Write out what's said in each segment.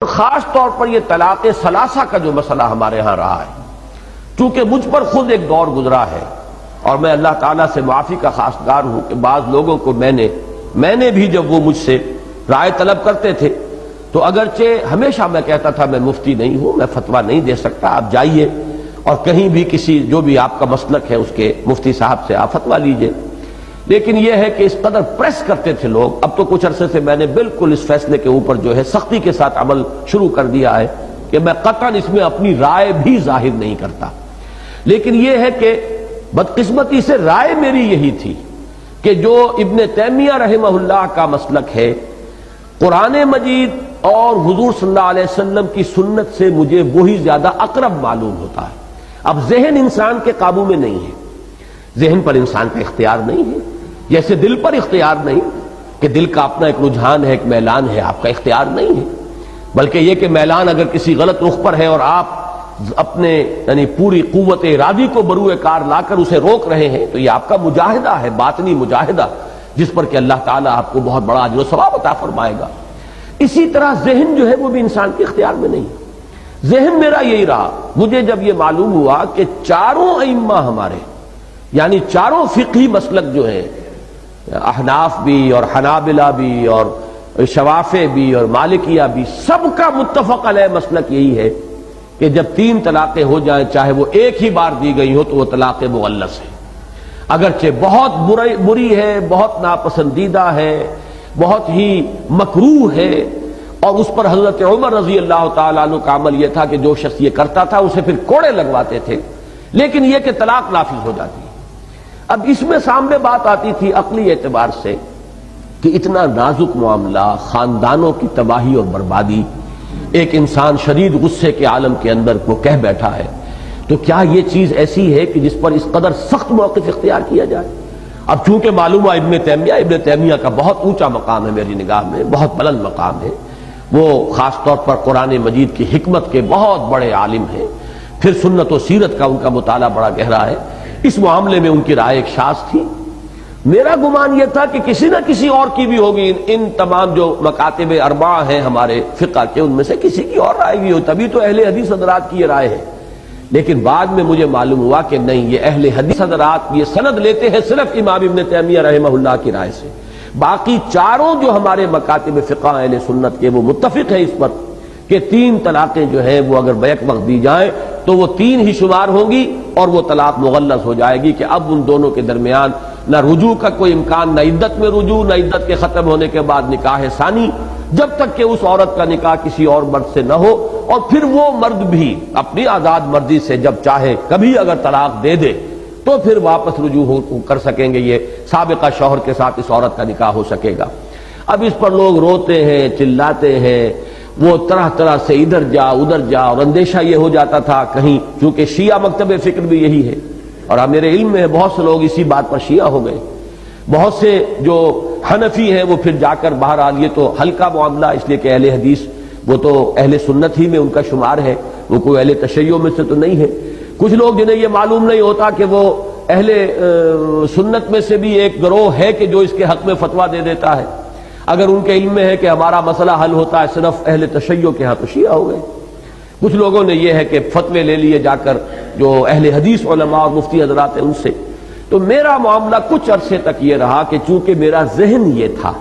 خاص طور پر یہ طلاق ثلاثہ کا جو مسئلہ ہمارے ہاں رہا ہے، چونکہ مجھ پر خود ایک دور گزرا ہے اور میں اللہ تعالیٰ سے معافی کا خواستگار ہوں کہ بعض لوگوں کو میں نے بھی جب وہ مجھ سے رائے طلب کرتے تھے تو اگرچہ ہمیشہ میں کہتا تھا میں مفتی نہیں ہوں، میں فتویٰ نہیں دے سکتا، آپ جائیے اور کہیں بھی کسی جو بھی آپ کا مسلک ہے اس کے مفتی صاحب سے آپ فتویٰ لیجئے، لیکن یہ ہے کہ اس قدر پریس کرتے تھے لوگ۔ اب تو کچھ عرصے سے میں نے بالکل اس فیصلے کے اوپر جو ہے سختی کے ساتھ عمل شروع کر دیا ہے کہ میں قطعاً اس میں اپنی رائے بھی ظاہر نہیں کرتا، لیکن یہ ہے کہ بدقسمتی سے رائے میری یہی تھی کہ جو ابن تیمیہ رحمہ اللہ کا مسلک ہے، قرآن مجید اور حضور صلی اللہ علیہ وسلم کی سنت سے مجھے وہی زیادہ اقرب معلوم ہوتا ہے۔ اب ذہن انسان کے قابو میں نہیں ہے، ذہن پر انسان کا اختیار نہیں ہے، جیسے دل پر اختیار نہیں کہ دل کا اپنا ایک رجحان ہے، ایک میلان ہے، آپ کا اختیار نہیں ہے، بلکہ یہ کہ میلان اگر کسی غلط رخ پر ہے اور آپ اپنے یعنی پوری قوت ارادی کو بروئے کار لا کر اسے روک رہے ہیں تو یہ آپ کا مجاہدہ ہے، باطنی مجاہدہ، جس پر کہ اللہ تعالیٰ آپ کو بہت بڑا اجر و ثواب عطا فرمائے گا۔ اسی طرح ذہن جو ہے وہ بھی انسان کے اختیار میں نہیں، ذہن میرا یہی رہا۔ مجھے جب یہ معلوم ہوا کہ چاروں ائمہ ہمارے یعنی چاروں فقہی مسلک جو ہیں، احناف بھی اور حنابلہ بھی اور شوافع بھی اور مالکیہ بھی، سب کا متفق علیہ مسلک یہی ہے کہ جب تین طلاقیں ہو جائیں چاہے وہ ایک ہی بار دی گئی ہو تو وہ طلاق مغلظ ہے، اگرچہ بہت بری ہے، بہت ناپسندیدہ ہے، بہت ہی مکروہ ہے، اور اس پر حضرت عمر رضی اللہ تعالیٰ عنہ کا عمل یہ تھا کہ جو شخص یہ کرتا تھا اسے پھر کوڑے لگواتے تھے، لیکن یہ کہ طلاق نافذ ہو جاتی ہے۔ اب اس میں سامنے بات آتی تھی عقلی اعتبار سے کہ اتنا نازک معاملہ، خاندانوں کی تباہی اور بربادی، ایک انسان شدید غصے کے عالم کے اندر وہ کہہ بیٹھا ہے، تو کیا یہ چیز ایسی ہے کہ جس پر اس قدر سخت موقف اختیار کیا جائے؟ اب چونکہ معلوم ہوا ابن تیمیہ کا بہت اونچا مقام ہے میری نگاہ میں، بہت بلند مقام ہے، وہ خاص طور پر قرآن مجید کی حکمت کے بہت بڑے عالم ہیں، پھر سنت و سیرت کا ان کا مطالعہ بڑا گہرا ہے، اس معاملے میں ان کی رائے ایک شاذ تھی۔ میرا گمان یہ تھا کہ کسی نہ کسی اور کی بھی ہوگی، ان تمام جو مکاتب اربعہ ہیں ہمارے فقہ کے، ان میں سے کسی کی اور رائے بھی ہو، تبھی تو اہل حدیث حضرات کی یہ رائے ہے۔ لیکن بعد میں مجھے معلوم ہوا کہ نہیں، یہ اہل حدیث حضرات یہ سند لیتے ہیں صرف امام ابن تیمیہ رحمہ اللہ کی رائے سے، باقی چاروں جو ہمارے مکاتب فقہ اہل سنت کے وہ متفق ہیں اس پر کہ تین طلاقیں جو ہیں وہ اگر بیک وقت دی جائیں تو وہ تین ہی شمار ہوں گی اور وہ طلاق مغلظ ہو جائے گی، کہ اب ان دونوں کے درمیان نہ رجوع کا کوئی امکان، نہ عدت میں رجوع، نہ عدت کے ختم ہونے کے بعد نکاح ثانی، جب تک کہ اس عورت کا نکاح کسی اور مرد سے نہ ہو، اور پھر وہ مرد بھی اپنی آزاد مرضی سے جب چاہے کبھی اگر طلاق دے دے تو پھر واپس رجوع کر سکیں گے، یہ سابقہ شوہر کے ساتھ اس عورت کا نکاح ہو سکے گا۔ اب اس پر لوگ روتے ہیں، چلاتے ہیں، وہ طرح طرح سے ادھر جا ادھر جا، اور اندیشہ یہ ہو جاتا تھا کہیں، چونکہ شیعہ مکتب فکر بھی یہی ہے، اور میرے علم میں بہت سے لوگ اسی بات پر شیعہ ہو گئے، بہت سے جو حنفی ہیں وہ پھر جا کر بہرحال یہ تو ہلکا معاملہ، اس لیے کہ اہل حدیث وہ تو اہل سنت ہی میں ان کا شمار ہے، وہ کوئی اہل تشیع میں سے تو نہیں ہے۔ کچھ لوگ جنہیں یہ معلوم نہیں ہوتا کہ وہ اہل سنت میں سے بھی ایک گروہ ہے کہ جو اس کے حق میں فتویٰ دے دیتا ہے، اگر ان کے علم میں ہے کہ ہمارا مسئلہ حل ہوتا ہے صرف اہل تشیع کے ہاں تو شیعہ ہو گئے۔ کچھ لوگوں نے یہ ہے کہ فتوے لے لیے جا کر جو اہل حدیث علماء اور مفتی حضرات ہیں ان سے۔ تو میرا معاملہ کچھ عرصے تک یہ رہا کہ چونکہ میرا ذہن یہ تھا،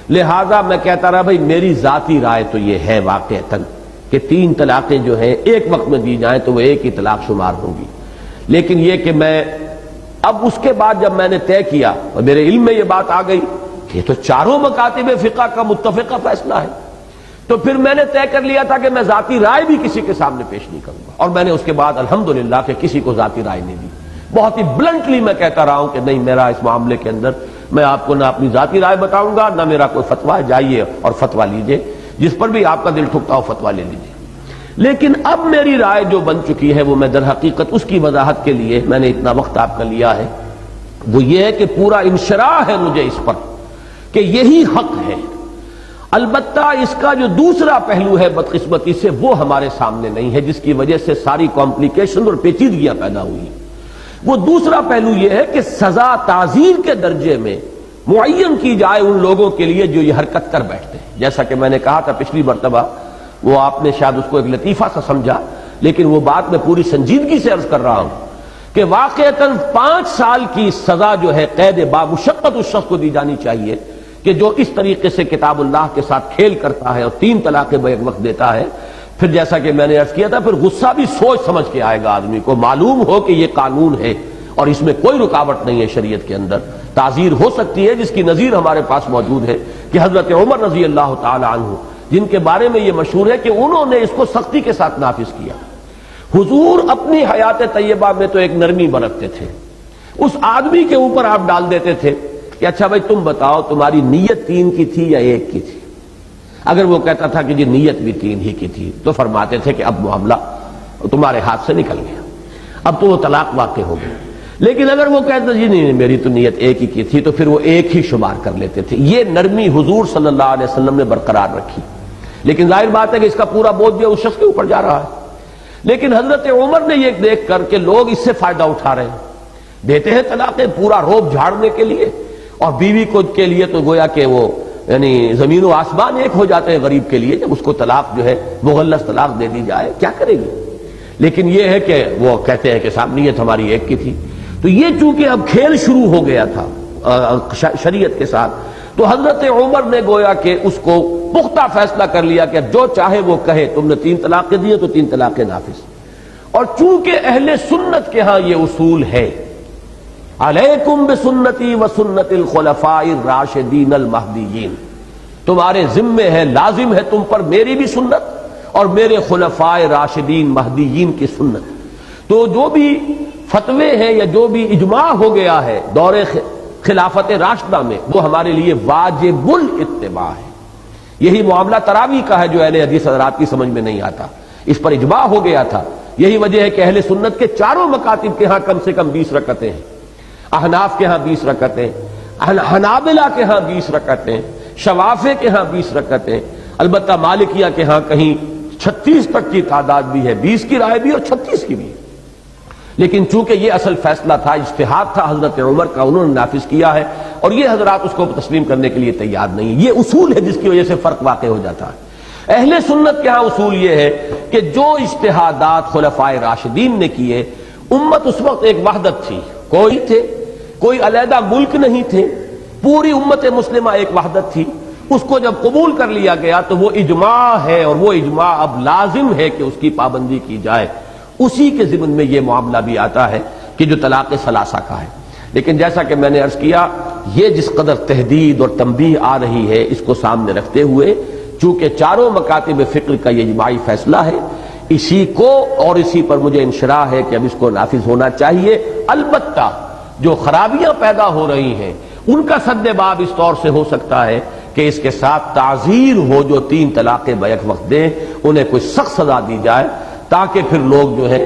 لہذا میں کہتا رہا بھائی میری ذاتی رائے تو یہ ہے واقعتاً کہ تین طلاقیں جو ہیں ایک وقت میں دی جائیں تو وہ ایک ہی طلاق شمار ہوگی، لیکن یہ کہ میں اب اس کے بعد جب میں نے طے کیا اور میرے علم میں یہ بات آ گئی کہ یہ تو چاروں مکاتب فقہ کا متفقہ فیصلہ ہے، تو پھر میں نے طے کر لیا تھا کہ میں ذاتی رائے بھی کسی کے سامنے پیش نہیں کروں گا، اور میں نے اس کے بعد الحمدللہ کہ کسی کو ذاتی رائے نہیں دی، بہت ہی بلنٹلی میں کہتا رہا ہوں کہ نہیں، میرا اس معاملے کے اندر میں آپ کو نہ اپنی ذاتی رائے بتاؤں گا نہ میرا کوئی فتویٰ، جائیے اور فتویٰ لیجئے، جس پر بھی آپ کا دل ٹھکتا ہو فتویٰ لے لیجئے۔ لیکن اب میری رائے جو بن چکی ہے وہ میں در حقیقت اس کی وضاحت کے لیے میں نے اتنا وقت آپ کا لیا ہے، وہ یہ ہے کہ پورا انشراح ہے مجھے اس پر کہ یہی حق ہے، البتہ اس کا جو دوسرا پہلو ہے بدقسمتی سے وہ ہمارے سامنے نہیں ہے، جس کی وجہ سے ساری کمپلیکیشن اور پیچیدگیاں پیدا ہوئی۔ وہ دوسرا پہلو یہ ہے کہ سزا تعزیر کے درجے میں معین کی جائے ان لوگوں کے لیے جو یہ حرکت کر بیٹھتے ہیں، جیسا کہ میں نے کہا تھا پچھلی مرتبہ وہ آپ نے شاید اس کو ایک لطیفہ سا سمجھا، لیکن وہ بات میں پوری سنجیدگی سے عرض کر رہا ہوں کہ واقعتاً 5 سال کی سزا جو ہے قید بامشقت اس شخص کو دی جانی چاہیے کہ جو اس طریقے سے کتاب اللہ کے ساتھ کھیل کرتا ہے اور 3 طلاقیں بیک وقت دیتا ہے۔ پھر جیسا کہ میں نے عرض کیا تھا، پھر غصہ بھی سوچ سمجھ کے آئے گا آدمی کو، معلوم ہو کہ یہ قانون ہے اور اس میں کوئی رکاوٹ نہیں ہے شریعت کے اندر۔ تعزیر ہو سکتی ہے، جس کی نظیر ہمارے پاس موجود ہے کہ حضرت عمر رضی اللہ تعالی عنہ، جن کے بارے میں یہ مشہور ہے کہ انہوں نے اس کو سختی کے ساتھ نافذ کیا۔ حضور اپنی حیات طیبہ میں تو ایک نرمی برتتے تھے، اس آدمی کے اوپر آپ ڈال دیتے تھے کہ اچھا بھائی تم بتاؤ تمہاری نیت 3 کی تھی یا 1 کی تھی؟ اگر وہ کہتا تھا کہ جی نیت بھی 3 ہی کی تھی تو فرماتے تھے کہ اب معاملہ تمہارے ہاتھ سے نکل گیا، اب تو وہ طلاق واقع ہو گئی۔ لیکن اگر وہ کہتا جی نہیں میری تو نیت 1 ہی کی تھی تو پھر وہ 1 ہی شمار کر لیتے تھے۔ یہ نرمی حضور صلی اللہ علیہ وسلم نے برقرار رکھی، لیکن ظاہر بات ہے کہ اس کا پورا بوجھ جو اس شخص کے اوپر جا رہا ہے۔ لیکن حضرت عمر نے یہ دیکھ کر کہ لوگ اس سے فائدہ اٹھا رہے ہیں، دیتے ہیں طلاقیں پورا روب جھاڑنے کے لیے، اور بیوی کو کے لیے تو گویا کہ وہ یعنی زمین و آسمان ایک ہو جاتے ہیں غریب کے لیے جب اس کو طلاق جو ہے مغلظ طلاق دے دی جائے، کیا کرے گی؟ لیکن یہ ہے کہ وہ کہتے ہیں کہ صاحب نیت ہماری 1 کی تھی۔ تو یہ چونکہ اب کھیل شروع ہو گیا تھا شریعت کے ساتھ، تو حضرت عمر نے گویا کہ اس کو پختہ فیصلہ کر لیا کہ جو چاہے وہ کہے، تم نے 3 طلاقیں دی تو 3 طلاقیں نافذ۔ اور چونکہ اہل سنت کے ہاں یہ اصول ہے، علیکم بسنتی وسنت الخلفاء الراشدین المہدیین، تمہارے ذمے ہے، لازم ہے تم پر میری بھی سنت اور میرے خلفاء راشدین مہدیین کی سنت۔ تو جو بھی فتوے ہیں یا جو بھی اجماع ہو گیا ہے دور خلافت راشدہ میں، وہ ہمارے لیے واجب الاتباع ہے۔ یہی معاملہ تراویح کا ہے جو اہل حدیث حضرات کی سمجھ میں نہیں آتا، اس پر اجماع ہو گیا تھا۔ یہی وجہ ہے کہ اہل سنت کے چاروں مکاتب کے ہاں کم سے کم 20 رکعتیں ہیں، احناف کے ہاں 20 رکعتیں، حنابلہ کے ہاں 20 رکعتیں، شوافع کے ہاں 20 رکعتیں، البتہ مالکیہ کے ہاں کہیں 36 تک کی تعداد بھی ہے، 20 کی رائے بھی اور 36 کی بھی۔ لیکن چونکہ یہ اصل فیصلہ تھا، اجتہاد تھا حضرت عمر کا، انہوں نے نافذ کیا ہے، اور یہ حضرات اس کو تسلیم کرنے کے لیے تیار نہیں۔ یہ اصول ہے جس کی وجہ سے فرق واقع ہو جاتا ہے۔ اہل سنت کے ہاں اصول یہ ہے کہ جو اجتہادات خلفائے راشدین نے کیے، امت اس وقت ایک وحدت تھی، کوئی علیحدہ ملک نہیں تھے، پوری امت مسلمہ ایک وحدت تھی۔ اس کو جب قبول کر لیا گیا تو وہ اجماع ہے، اور وہ اجماع اب لازم ہے کہ اس کی پابندی کی جائے۔ اسی کے ضمن میں یہ معاملہ بھی آتا ہے کہ جو طلاق ثلاثہ کا ہے۔ لیکن جیسا کہ میں نے عرض کیا، یہ جس قدر تحدید اور تنبیہ آ رہی ہے، اس کو سامنے رکھتے ہوئے چونکہ چاروں مکاتب فقہ کا یہ اجماعی فیصلہ ہے، اسی کو اور اسی پر مجھے انشراح ہے کہ اب اس کو نافذ ہونا چاہیے۔ البتہ جو خرابیاں پیدا ہو رہی ہیں ان کا سد باب اس طور سے ہو سکتا ہے کہ اس کے ساتھ تعزیر ہو، جو 3 طلاقیں بیک وقت دیں انہیں کوئی سخت سزا دی جائے، تاکہ پھر لوگ جو ہے